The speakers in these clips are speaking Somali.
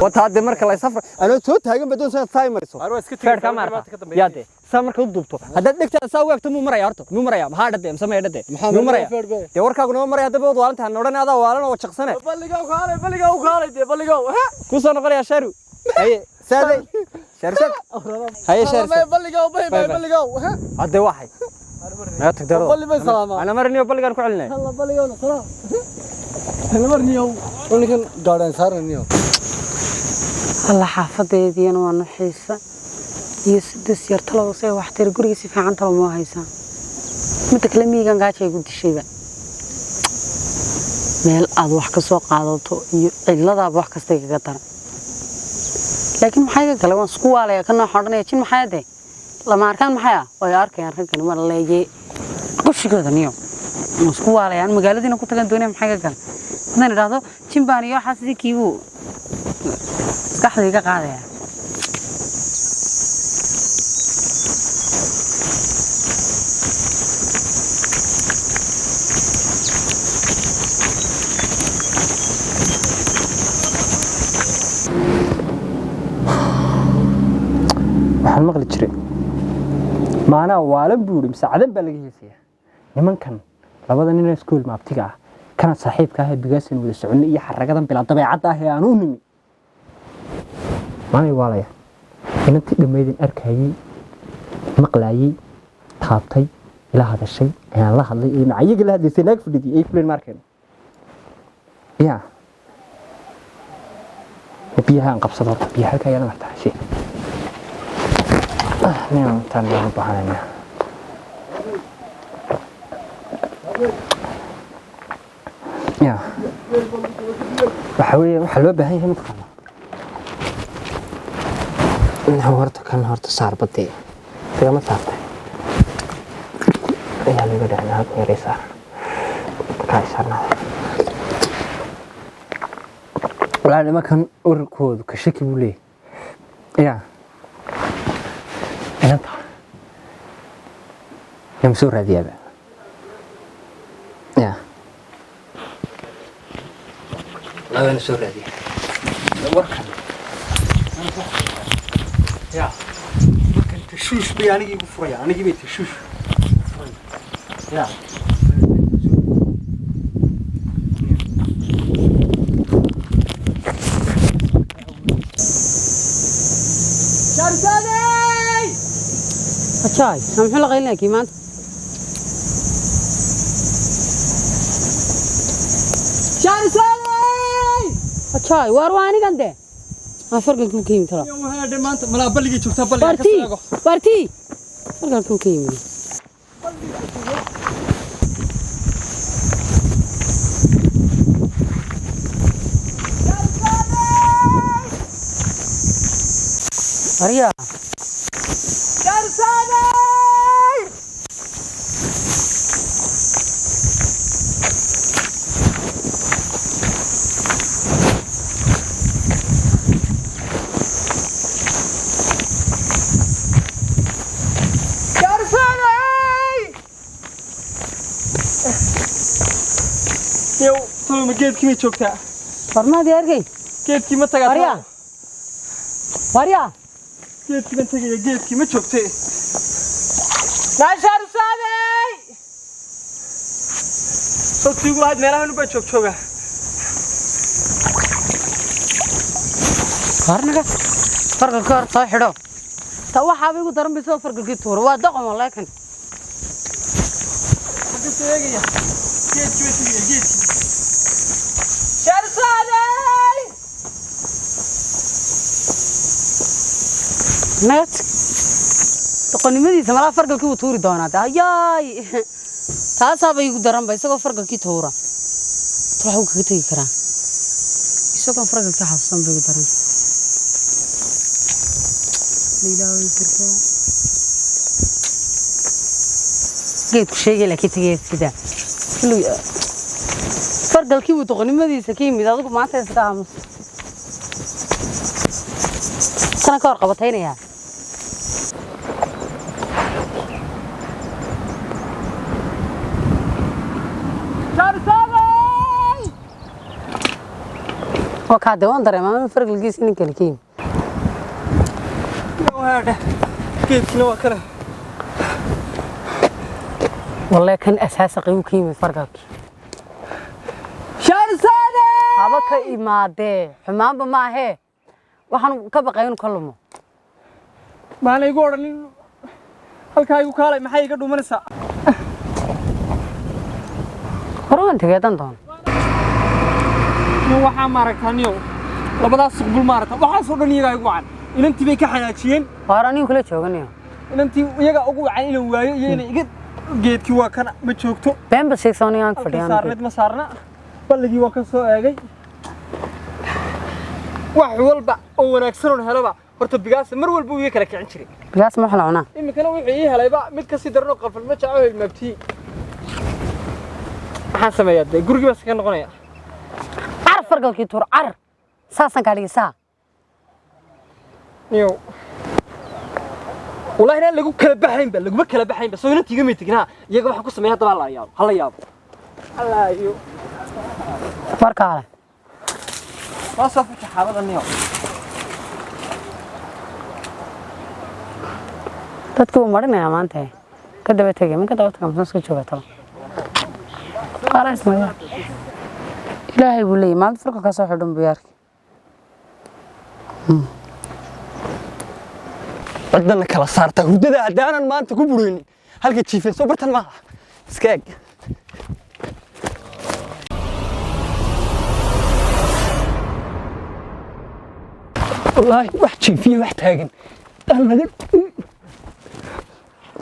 وتهدي مركز لا يسافر أنا توت هاجم بدون سنة تايمر يسوي فرد كاميرا يادي سامر كل دبته هذا دكتور ساوي مو مرة يارتو مو مرة يا هذا ده مسمى هذا ده مو مرة تورك أقول مرة هذا بود وانت هنورنا هذا ولا نو شخصنا بلقوا كوسنا قرية شارو هاي سادة شرسك هاي شرسك بلقوا هذا واحد لا تقدر أنا مرني وبلقى نقولنا الله بلقوا سلام أنا مرني ولكن قارن صارني الله حافظ دينا ونحيسه يسدس يرتلو سي waxtar gurigiisa fiican talo ma haysan mid kalamiigan gaajay ku dishay meel aad wax ka soo qaadato iyo cilada wax kasta kaga dar laakiin maxay kale waan isku waalaya kana xornay jin maxay aday lama arkaan maxay way arkayaan raggan mar leeyay qushigooda niyo isku waalayaan magaaladiina ku tagan doonay maxay kale hadaan iraado jin baan iyo xasidii kiibu iskaxdiga qaadaya waxaan maqli jiray maana waala buuri masaacadan baa laga heesaya nimankan labada nin ee school maabtiga ah kana saaxiibka ah bigaasin wada socon iyo xaragadan bila dabeecad ah ee aanu nimi maana waalaya intii dhameeyeen arkayay maqlaayay taabtay ila hadashay aan la hadlay ee macayiga la hadlaysay naag fadhiyay ay fuleen markeen ya biyaha aan qabsado biyaha ka yana martaa shay نعم تاني بحالنا يا وحوي وحلوة بهاي هم تقام نهورت صار بدي تقام صارت يا اللي بدأنا غير صار كاي صارنا ولا ما كان أركض كشكل ولي يا أنت يوم سورة ديابة يا لا وين سورة دي وركن يا وركن تشوش بي أنا جيب فريا أنا جيب تشوش يا أشاي سامح الله غيرنا كمان شارسالي أشاي وارواني كنده ما فرق كم كيم ترى يوم هذا ما أنت ملا بلقي شوف تبلي بارتي فرق كم كيم أريا يو طلع مجيد كمية شوكتها فرنا دي أرجع جيد كمية تجا أريا أريا جيد كمية تجا جيد كمية شوكتها ناشر سامي صوتي واحد ميرا منو بتشوك شوكا كارنك فرق كار صاحره توا حابي قدرن بيسو فرق كي تور وا دقم والله كان حد تيجي جيد كمية تجا جيد شرساني نات تقنيمدي سملا فرق كي توري دونات اياي تاسا bay ugu daran bay isagoo farqa ki toora waxa uu kaga tagi karaa isagoo farqa ka xafsan bay ugu daran leeyahay firka geed ku sheegay laakiin tagay sida farqalkii uu toqonimadiisa ka yimid adigu maanta iska aamus sana ka hor qabataynaya وكاد وان دري ما فرق الجيس إنك الكيم هذا كيف نوع كله والله كان أساس قيو كيم فرقك شارسانة هذا كإمادة حمام بما هي وحن كبقيون كلهم ما أنا يقول halka igu kaalay maxay iga dhumanaysaa horaan tagaydan doon waxa maaragtaniyo labadaas suqbul maaragta waxa soo dhan iyaga igu wacan inantii bay ka xanaajiyeen hooraan kula jooganayo inantii iyaga ugu wacan inuu waayo iyo inay iga geedkii waa kana ma joogto been bas seexoonayaan fadhiyaan saarnid ma saarna balligii waa ka soo eegay wax walba oo wanaagsan oo helaba horta bigaas mar walba uu kala kicin jiray bigaas ma xalawna imikana wuxuu ii helayba mid ka sii darno qafal ma jaaco hilmaabtii maxaan sameeyaa gurigii baa iska noqonaya ar fargalkii tur ar saasan ka dhigaysaa niyo wallahi lagu kala baxayn ba soo inantiga ma tignaa iyaga waxa ku sameeyaa daba la yaabo hala yaabo Allah iyo markaa waasoo ku xaabada niyo dadku marinaya maanta ka daba tagay ma ka daba tagay mas'uul joogto qaras ma ilaahay buu leeyahay maanta farka ka soo xidhan biyaarki wadana kala saarta hurdada hadaanan maanta ku bureynin halka jiifay soo bartan ma iska eeg wallahi wax jiifiye wax taagan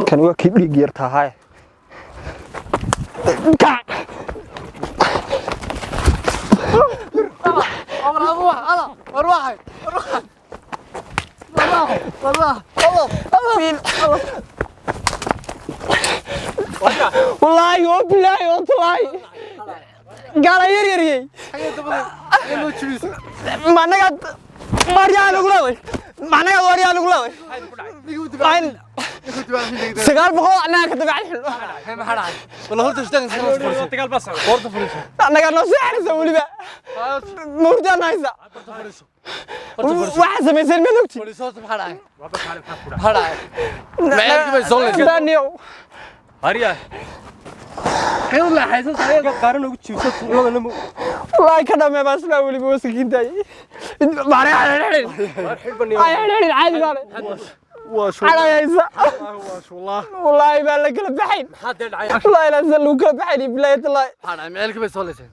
كان واكي ديق يرتا هاي والله وبالله والله قال يريري ما نقد ماريا لغلاوي ما نقد ماريا لغلاوي سجال بخو أنا كتب عليه ما حدا والله هرت اشتغل سجال بس هرت فريسة أنا قال نص يعني سوولي بقى مرجع نايسة واحد سمي سلمي لوكتي فريسة بحدا حدا ما يمكن يسولف دانيو هريا حلو لا حيسة صحيح قارن وقتي وصلت والله نمو والله كذا ما بس لا ولي بوسكين تاي ما عليه عليه عليه عادي قال على يسا والله ما لك البحين والله لا زلوا كبحين بلاية الله أنا معلك بس ولا شيء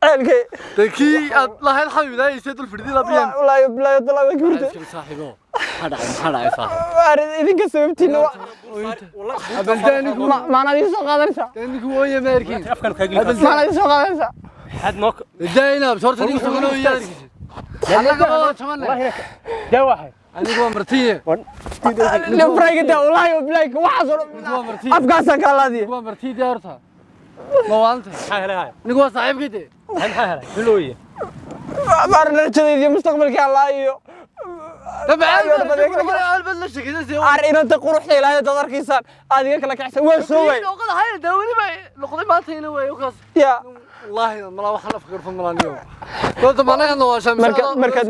معلك تكي الله الحمد لله يسيد الفردي لبيان والله بلاية الله ما كبرت صاحبه هذا يا صاحب إذا كسبتي نوع ما أنا يسوق هذا نسا تاني هو يا ماركين ما أنا يسوق هذا نسا حد نوك داينا بصورة تاني يسوق له يا والله جا واحد أنا هو مرتيه لو برايك ده والله وبلايك وحصل أفكاسك على دي هو مرتيه ده أرثها ما وانت هاي نقول صاحب كده هاي حلوية بارنا كذي مستقبل كالله أيوه تبع البلش كذا زي عارين أنت قروح لي لا تدار كيسان هذه كلك أحسن وين سوي لقطة هاي داولي ما لقطة ما تهينا ويا وكاس يا والله ما راح أفكر في الملانيو قلت ما أنا كنا واشم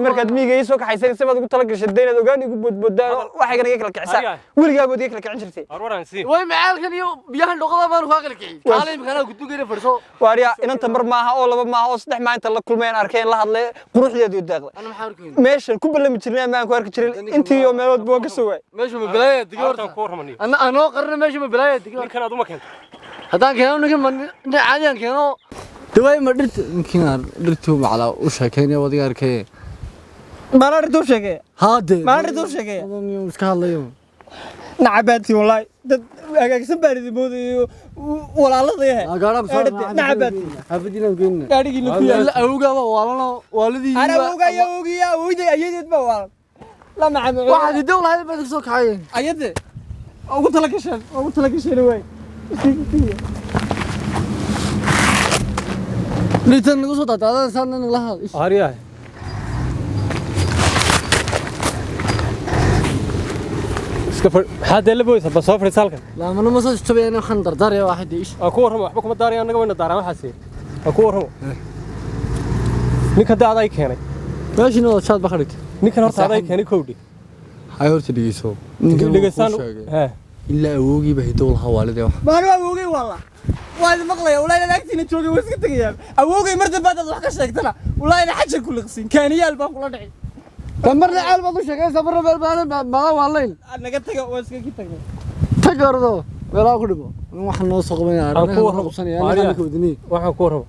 مركز ميجا يسوق حيصير سبب قلت لك الشدين دوغاني بدان واحد كان ياكلك عسى ولقى بدي ياكلك عنشرتي أروح نسي وين معاك اليوم بيهن لقطة ما نروح أكلك قال لي كنا قلت له فرصة واريا إن أنت مر معها أو لب معها صدق ما أنت كل ما أركين لحظة لي قروح يدي الداخل أنا محاركين ماشي كل اللي متشرين معك وارك تشرين أنت يوم ما تبغى سوي ماشي من بلاية دقيقة أنا قرر ماشي من بلاية دقيقة كان هذا ما كان هذا كانوا نكمل عادي كانوا دواي ما درت يمكن درتهم على وشها كان يا ودي أركيه ما نردو شيء هذا ما نردو شيء هذا يوم سكال يوم نعبتي والله أكسب بردي بودي ولا الله ضيها نعبتي أبدينا وقلنا لا أوجا والله والدي أنا أوجا أوجا أيدي بوال لا مع واحد الدولة هذا بدك سوق عين أيدي قلت لك شيء وين ليتن نقص هذا سنة نقولها هاريا اسكفر هذا اللي بويس بس صفر سالك لا ما نمسك تبي أنا خندر داري واحد إيش أكورهم أحبكم الداري أنا قبل الدار ما حسي أكورهم نك هذا أي كهني ماشي نو شاد بخريت ninkan horta aday kani kowdhi hay horta dhigeyso dhigeysaan ha illa awoogi baa hidow laha waalidee wax ما أنا أبوي والله وايد مقلة ولا أنا أكتي نتوقي وسكت يا أبوي مرت بعد الضحك شيكتنا والله أنا حاجة كل قصين كان يالبا كل دعي tamarna aal baad u sheegay sabarna meel baan ma waalayn أنا قلت لك وسكت كتير tagardo meelaa ku dhibo waxaan noo soo qabanaya aan ku warrabo waxaan ku warrabo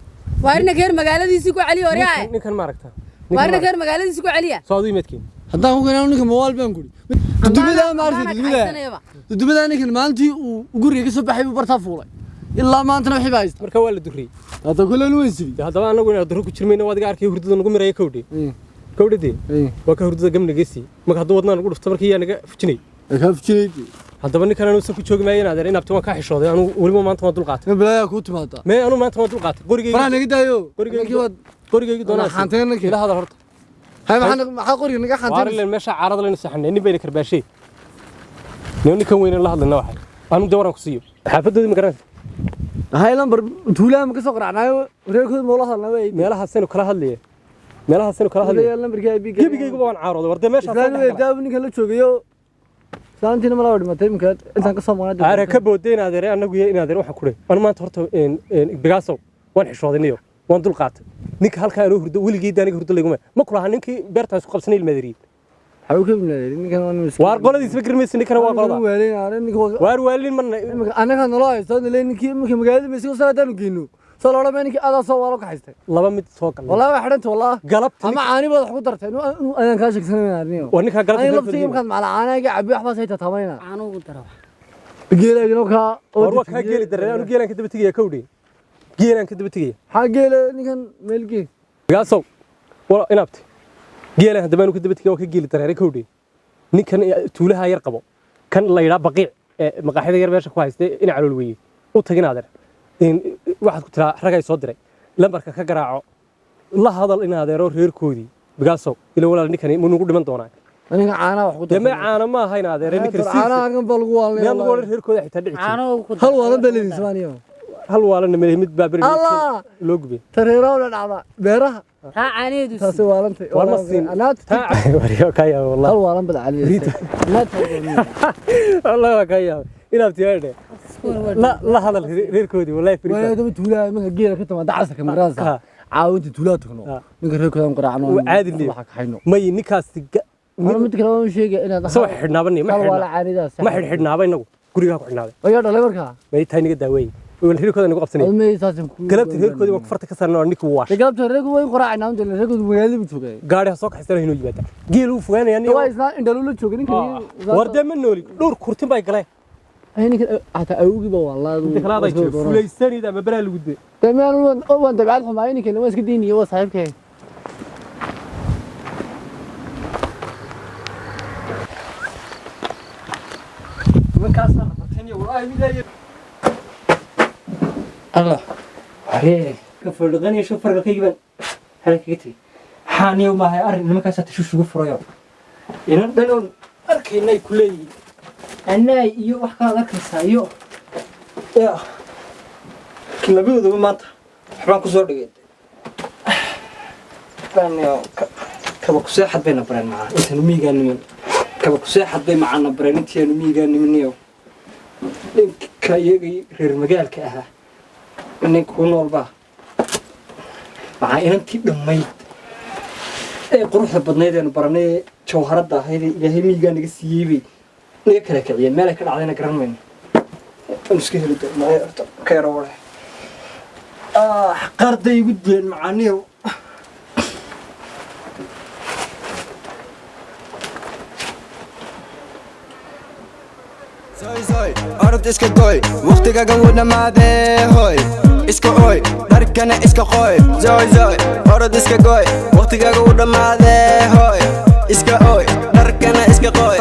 waarna geer magaaladiisii ku cali horiyaa ninkan ma aragtaa waarna geer magaaladiisii ku caliya soo diimeedkii haddaan ku ganaano ninka mobaal baan guri dudumada ma aragtay dudumada ninkan maalintii uu guriga ka soo baxay buu bartaa fuulay ilaa maantana wixii baa haysta marka waa la durriyay hadda kule lu weysii haddaba anagu inaan durro ku jirmayna waad iga arkay hurdada nagu miraya kowdhi kowdhidii waa ka hurdada gamnigeysii marka hadduu wadnaa nagu dhufto markii yaa naga fujinay ka fujinay haddaba ninkan aanu ku joogi maayo inaad inabta waan ka xishooday anu waliba maanta waan dul qaatay balaya ku timaada mee anu maanta waan dul qaatay qorigeyga faraan naga daayo qorigeyga doonaa xanteen ninka ila hadal horta hay maxaa qoriga naga xanteen waarin meesha caarada leen saxnay nin bayna karbaashay ninkan weyn la hadlayna waxay anu dooran ku siiyo xaafadoodii ma garanaysa hay lambar tuulaha ma ka soo qaracnaayo reerkood ma la hadlaa way meelahaasaynu kala hadlayay meelahaasaynu kala hadlayay lambarka ay biga gebigeyga waan caarooday warda meesha daab ninka la joogayo saantina ma la dhimatay imka intaan ka soo maqnaa aare ka boodeen adeer anagu in adeer waxa ku dhig aan maanta horta bigaasow waan xishoodinayo waan dul qaatay ninka halka aanu hurdo weligii daaniga hurdo leeguma ma kulaha ninkii beertaas ku qabsanay ilmaadariin haw ka bilaayay ninkan waan mis waar qoladiisba girmaysan ninkan waa qolada waar waalin marna anaga nolo haysto ninkii imka magaalada meesha soo saadaan geeno soo loola meenki aad soo walo ka haystay laba mid soo gal wallahi waa xidhanta wallahi galabti ama caani baad wax ku dartay aan ka sheegsanayna arniyo waa ninka galabti ay labti imkan macala caanaga cabi wax baas ay tatamayna aanu ugu daro geelagino ka oo waa ka geeli daray anu geelan ka daba tigaya kowdhi geelan ka daba tigaya ha geele ninkan meelki gaasow wala inabti geelan hadaba anu ka daba tigaya oo ka geeli daray kowdhi ninkan tuulaha yar qabo kan la yiraahdo baqiic maqaaxida yar meesha ku haystay in calool weeyay u tagin adeer waxaad ku tiraa ragay soo diray lambarka ka garaaco la hadal in adeero reerkoodii bigaasow ila walaal ninkan ma nugu dhiman doonaa aniga caana wax ku dama caana ma ahayn adeer ninkan si caana kan balgu waalnay meel walaal reerkooda xitaa dhici caano ku hal wala balin Soomaaliya hal walaal mid baabir loo gubay tareero la dhacda beeraha ha caaneedu taasi waalantay wala siin anaad wariyo kaya wallahi hal waalan bad cali wallahi kaya inaad tiyaade la hadal reerkoodii wallahi firiid waa daba tuulaa ma geela ka tama dacaska maraasa caawinta tuulaa tagno ninka reerkoodan qaraacno caadi leh waxa ka hayno may ninkaas mid kale oo sheegay inaad soo xidhnaabani ma xidhnaabay ma xidhnaabay inagu guriga ku xidhnaabay ayaa dhalay markaa may tahay niga daaway wal reerkoodan nagu qabsanay galabta reerkoodii waan ku farta ka saarnaa ninka waash galabta reerku way qaraacnaa inta reerkoodu magaalada u joogay gaari soo kaxaysan inuu yimaado geel uu fogaanayaan waa isna indhalu la joogay ninka warda ma nooli dhowr kurtin bay galeen ay ninka hata awgi ba wallahi kalaada jiro fulaysanida ma baraa lagu dee tamaan waan dabacad xumaa ninka lama iska diiniyo waa saaxiibkay الله عليه كفر غني شوف فرق كيبان حركتي حاني وما هي أرن ما كاسات شو شو فريا إن دلون أركيناي كلي أنا يو وحكا ذاك السايو يا كنا بيودو مات حبان كسر دقيت كان كبا كسر حد بينا برين معاه أنت نميجا نمين كبا كسر حد بين معنا برين أنت نميجا نمينيو كايجي غير مجال كأها إنك كون والبا مع إن أنت دميت قروح بدنيد أنا برني جوهرات ده هذي اللي هي ميجا نجسيبي نيكره كعيان مالك علينا قرن من مسكين اللي ما كيرو ولا قرض يقول معانيه زوي أردت إسك قوي وقتك قونا ما ذي هوي إسك قوي دركنا إسك قوي زوي أردت إسك قوي وقتك قونا ما ذي هوي إسك قوي دركنا إسك قوي